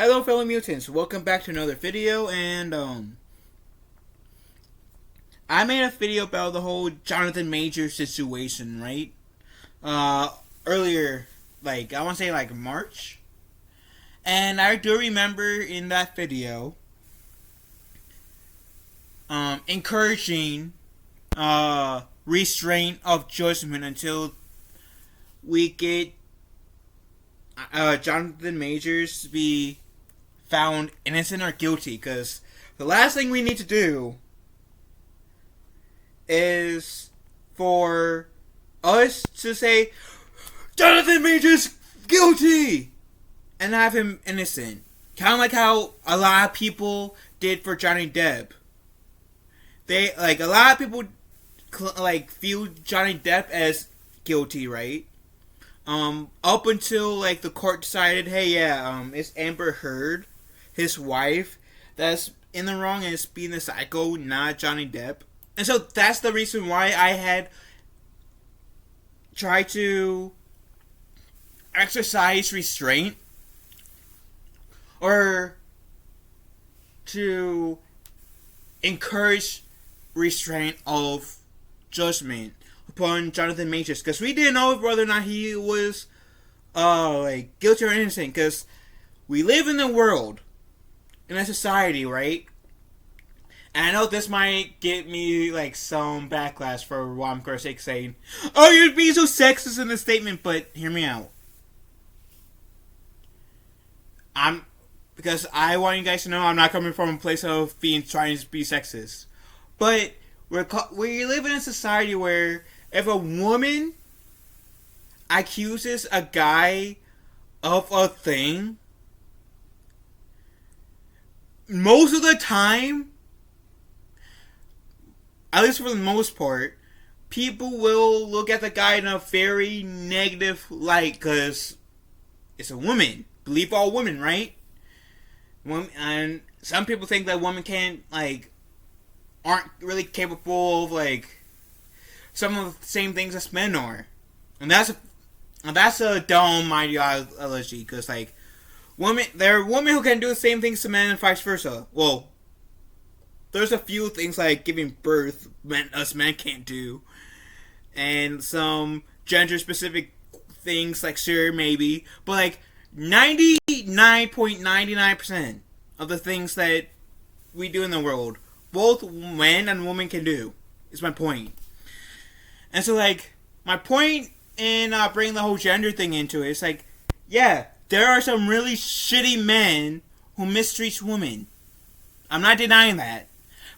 Hello fellow mutants, welcome back to another video, and I made a video about the whole Jonathan Majors situation, right? Earlier, I want to say March. And I do remember in that video, encouraging, restraint of judgment until we get, Jonathan Majors to be found innocent or guilty, because the last thing we need to do is for us to say Jonathan Majors guilty and have him innocent, kind of like how a lot of people did for Johnny Depp. They a lot of people viewed Johnny Depp as guilty, right? Up until the court decided, hey, yeah, it's Amber Heard, his wife, that's in the wrong and it's being a psycho, not Johnny Depp. And so that's the reason why I had tried to exercise restraint, or to encourage restraint of judgment upon Jonathan Majors, because we didn't know whether or not he was guilty or innocent, because we live in a world, in a society, right? And I know this might get me some backlash for what I'm going to say, saying, oh, you're being so sexist in this statement, but hear me out. Because I want you guys to know I'm not coming from a place of trying to be sexist. But we live in a society where if a woman accuses a guy of a thing, most of the time, at least for the most part, people will look at the guy in a very negative light because it's a woman. Believe all women, right? And some people think that women can't, aren't really capable of, some of the same things as men are. And that's a dumb ideology, because, there are women who can do the same things to men and vice versa. Well, there's a few things like giving birth us men can't do. And some gender-specific things, sure, maybe. But, 99.99% of the things that we do in the world, both men and women can do, is my point. And so, my point in bringing the whole gender thing into it is, yeah, there are some really shitty men who mistreat women. I'm not denying that.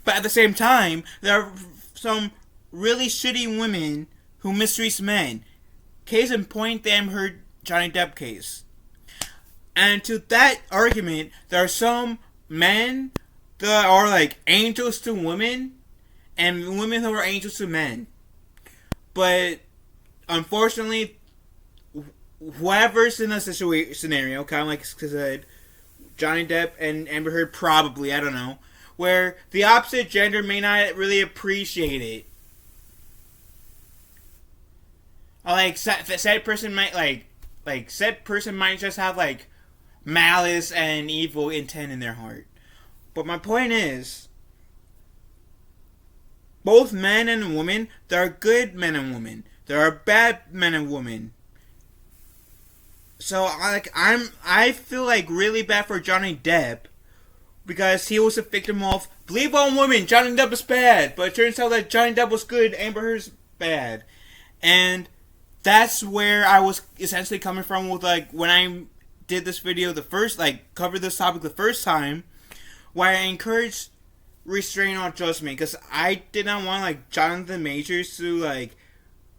But at the same time, there are some really shitty women who mistreat men. Case in point, the Amber Heard Johnny Depp case. And to that argument, there are some men that are angels to women, and women who are angels to men. But unfortunately, whoever's in a scenario, kind of like I said, Johnny Depp and Amber Heard, probably, I don't know, where the opposite gender may not really appreciate it. Said person might said person might just have malice and evil intent in their heart. But my point is, both men and women, there are good men and women. There are bad men and women. So I feel really bad for Johnny Depp, because he was a victim of believe all women, Johnny Depp is bad. But it turns out that Johnny Depp was good, Amber Heard's bad. And that's where I was essentially coming from with when I did this video covered this topic the first time, where I encouraged restraint on judgment, because I did not want Jonathan Majors to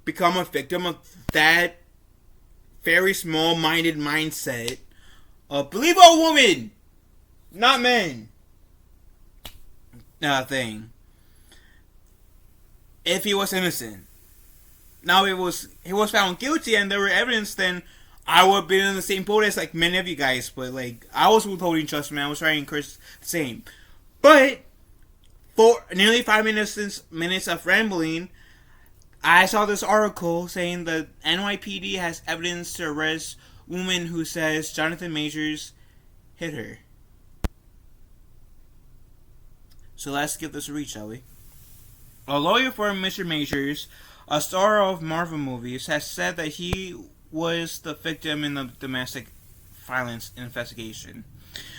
become a victim of that very small-minded mindset of believe all women, not men thing. If he was innocent. Now he was found guilty and there were evidence, then I would have been in the same boat as many of you guys. But I was withholding judgment. I was trying to encourage the same. But for nearly 5 minutes of rambling, I saw this article saying that NYPD has evidence to arrest woman who says Jonathan Majors hit her. So let's give this a read, shall we? A lawyer for Mr. Majors, a star of Marvel movies, has said that he was the victim in the domestic violence investigation.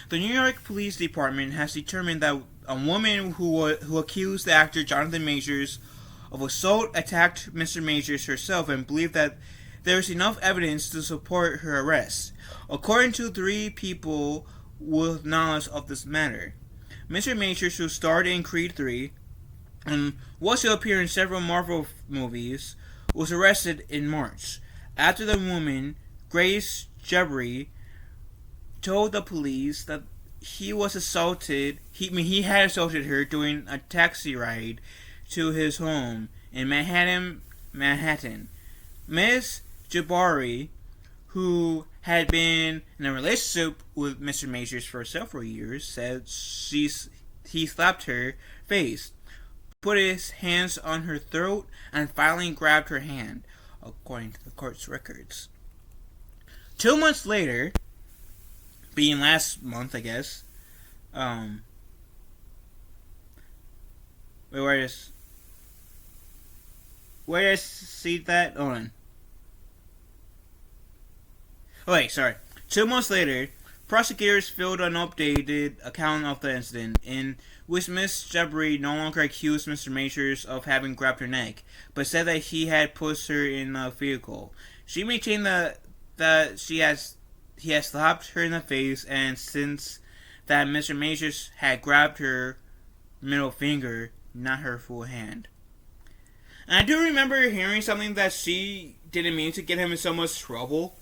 The New York Police Department has determined that a woman who accused the actor Jonathan Majors of assault attacked Mr. Majors herself and believed that there is enough evidence to support her arrest, according to 3 people with knowledge of this matter. Mr. Majors, who starred in Creed 3 and was to appear in several Marvel movies, was arrested in March after the woman, Grace Jabri, told the police that he was assaulted. He had assaulted her during a taxi ride to his home in Manhattan. Ms. Jabari, who had been in a relationship with Mr. Majors for several years, said he slapped her face, put his hands on her throat, and finally grabbed her hand, according to the court's records. 2 months later, being last month, I guess, where did I see that? Hold on. Oh wait, sorry. 2 months later, prosecutors filled an updated account of the incident, in which Ms. Jabri no longer accused Mr. Majors of having grabbed her neck, but said that he had pushed her in a vehicle. She maintained that he has slapped her in the face, and since that Mr. Majors had grabbed her middle finger, not her full hand. And I do remember hearing something that she didn't mean to get him in so much trouble.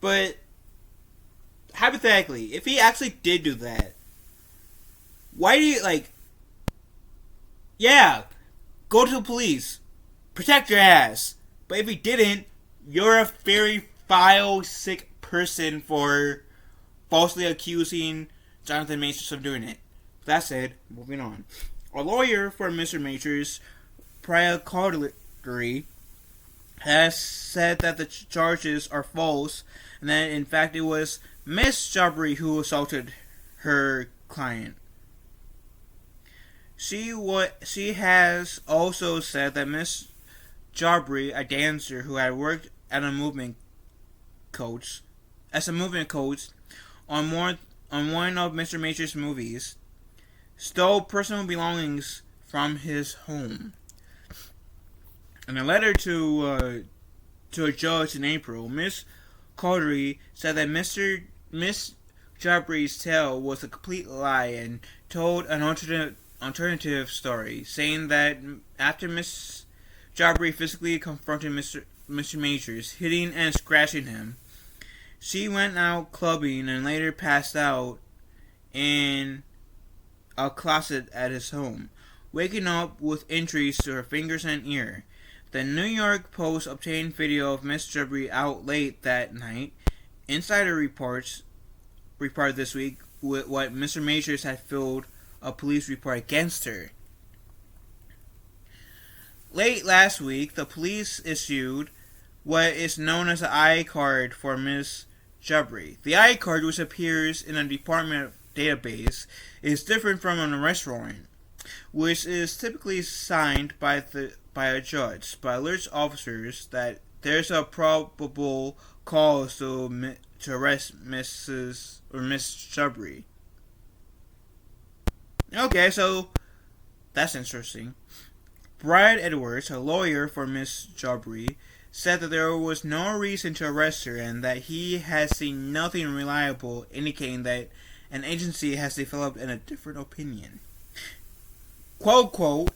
But hypothetically, if he actually did do that, why do you, yeah, go to the police, protect your ass. But if he didn't, you're a very vile, sick person for falsely accusing Jonathan Majors of doing it. That said, moving on. A lawyer for Mr. Majors, Priya Caldry, has said that the charges are false and that in fact it was Miss Jabri who assaulted her client. She has also said that Miss Jabri, a dancer who had worked as a movement coach on one of Mr. Major's movies, stole personal belongings from his home. In a letter to a judge in April, Miss Caldry said that Miss Jabri's tale was a complete lie and told an alternative story, saying that after Miss Jabri physically confronted Mr. Majors, hitting and scratching him, she went out clubbing and later passed out in a closet at his home, waking up with injuries to her fingers and ear. The New York Post obtained video of Miss Jabri out late that night. Insider reported this week with what Mr. Majors had filed a police report against her. Late last week, the police issued what is known as an I-card for Miss Jabri. The I-card, which appears in a department database, is different from an arrest warrant, which is typically signed by a judge, but alerts officers that there's a probable cause to arrest Miss Jabri. Okay, so that's interesting. Brad Edwards, a lawyer for Miss Jabri, said that there was no reason to arrest her and that he has seen nothing reliable indicating that an agency has developed a different opinion. Quote, quote,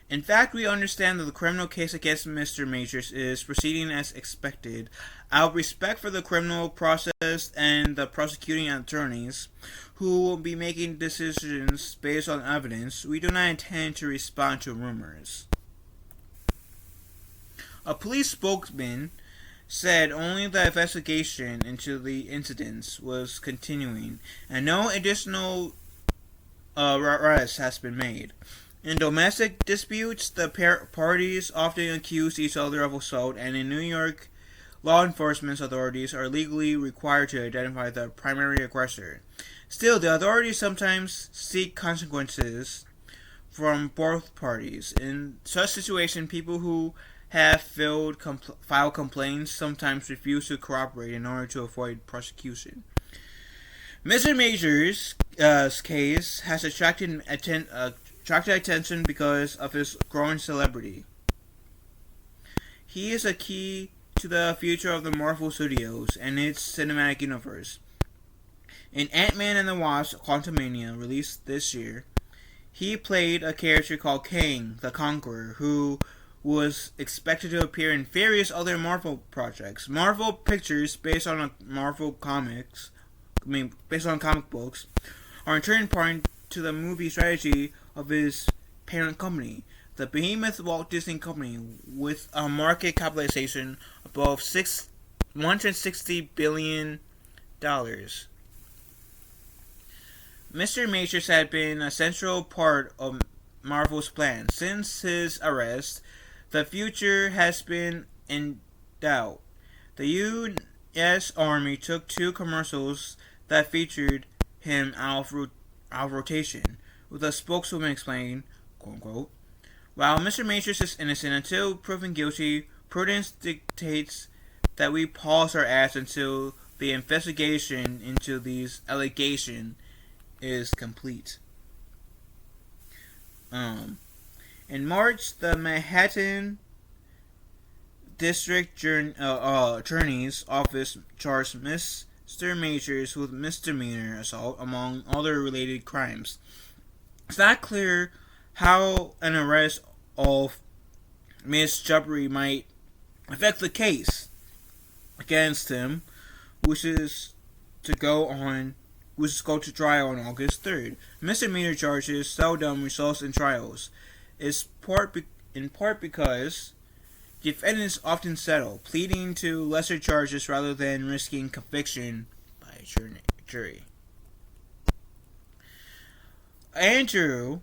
"In fact, we understand that the criminal case against Mr. Majors is proceeding as expected. Out of respect for the criminal process and the prosecuting attorneys, who will be making decisions based on evidence, we do not intend to respond to rumors." A police spokesman said only the investigation into the incidents was continuing, and no additional arrests has been made. In domestic disputes, the parties often accuse each other of assault, and in New York, law enforcement authorities are legally required to identify the primary aggressor. Still, the authorities sometimes seek consequences from both parties. In such situations, people who have filed complaints sometimes refuse to cooperate in order to avoid prosecution. Mr. Major's case has attracted attention because of his growing celebrity. He is a key to the future of the Marvel Studios and its cinematic universe. In Ant-Man and the Wasp: Quantumania, released this year, he played a character called Kang the Conqueror, who was expected to appear in various other Marvel projects. Marvel Pictures, based on comic books, are in turn part to the movie strategy of his parent company, the behemoth Walt Disney Company, with a market capitalization above $160 billion. Mr. Majors had been a central part of Marvel's plan. Since his arrest, the future has been in doubt. The U.S. Army took 2 commercials that featured him out of rotation, with a spokeswoman explaining, quote, "While Mr. Majors is innocent until proven guilty, prudence dictates that we pause our ads until the investigation into these allegations is complete." In March, the Manhattan District Attorney's Office charged Mr. Majors with misdemeanor assault, among other related crimes. It's not clear how an arrest of Ms. Jubbery might affect the case against him, which is to go to trial on August 3rd. Misdemeanor charges seldom result in trials, in part because defendants often settle, pleading to lesser charges rather than risking conviction by a jury. Andrew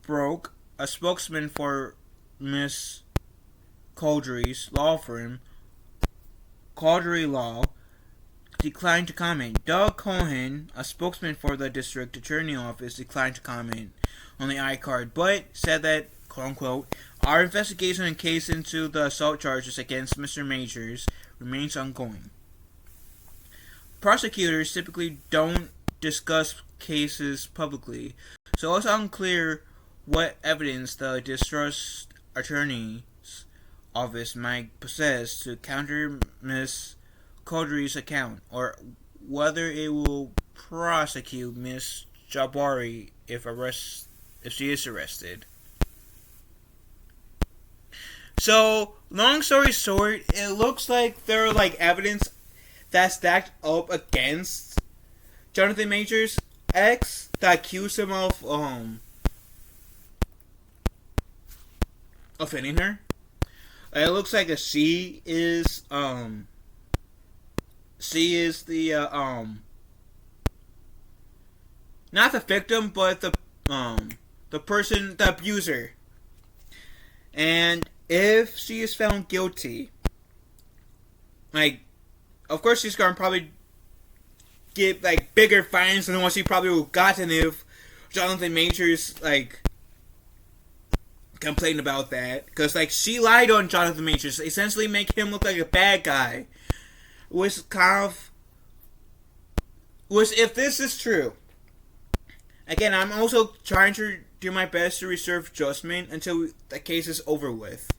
Broke, a spokesman for Miss Cauldry's law firm, Cauldry Law, declined to comment. Doug Cohen, a spokesman for the district attorney office, declined to comment on the iCard, but said that, quote-unquote, "Our investigation and case into the assault charges against Mr. Majors remains ongoing." Prosecutors typically don't discuss cases publicly, so it's unclear what evidence the district attorney's office might possess to counter Ms. Cauldry's account, or whether it will prosecute Ms. Jabari if she is arrested. So, long story short, it looks like there are evidence that stacked up against Jonathan Majors' ex that accused him of offending her. It looks like she is the not the victim, but the person, the abuser. And if she is found guilty, of course she's gonna probably get bigger fines than what she probably would have gotten if Jonathan Majors complained about that, because she lied on Jonathan Majors, essentially make him look like a bad guy, which if this is true, again, I'm also trying to do my best to reserve judgment until the case is over with.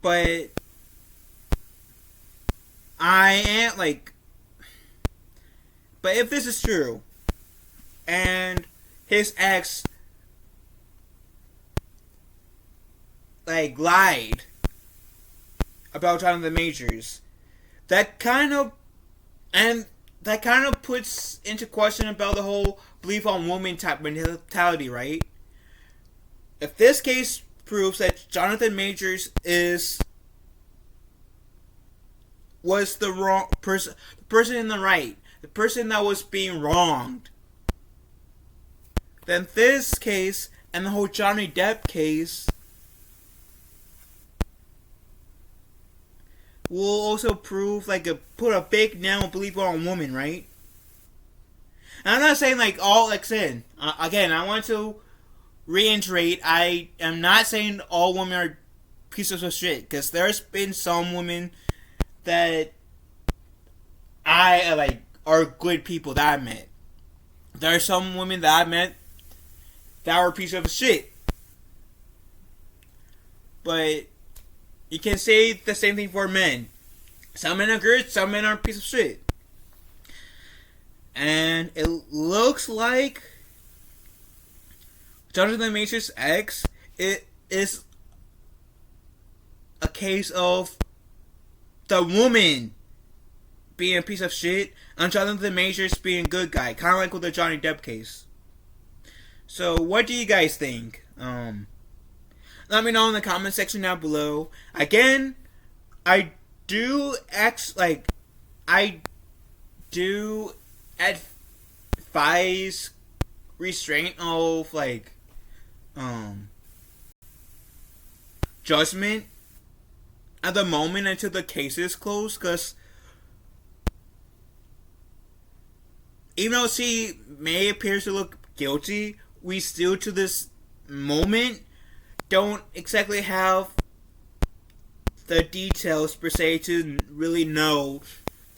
But but if this is true, and his ex lied about Jonathan Majors, that kind of puts into question about the whole belief on woman type mentality, right? If this case proves that Jonathan Majors was the wrong person, the person in the right, the person that was being wronged, then this case and the whole Johnny Depp case will also prove like put a big nail believer on women, right? And I'm not saying like all like sin. Again, I want to reiterate. I am not saying all women are pieces of shit because there's been some women that I like are good people that I met. There are some women that I met that were pieces of shit. But you can say the same thing for men. Some men are good, some men are a piece of shit. And it looks like Jonathan the Major's ex, it is a case of the woman being a piece of shit and Jonathan the Major's being a good guy. Kind of like with the Johnny Depp case. So what do you guys think? Let me know in the comment section down below. Again, I do advise restraint of judgment at the moment until the case is closed, because even though she may appear to look guilty, we still to this moment don't exactly have the details per se to really know,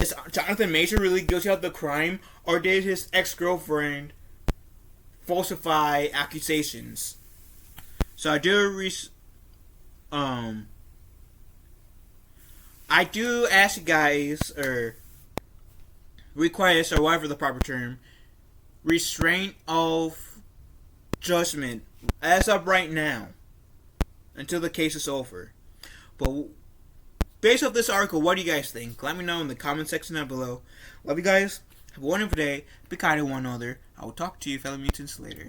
is Jonathan Major really guilty of the crime, or did his ex-girlfriend falsify accusations? So I do ask you guys, or request, or whatever the proper term, restraint of judgment as of right now until the case is over. But based off this article, what do you guys think? Let me know in the comment section down below. Love you guys. Have a wonderful day. Be kind to one another. I will talk to you fellow mutants later.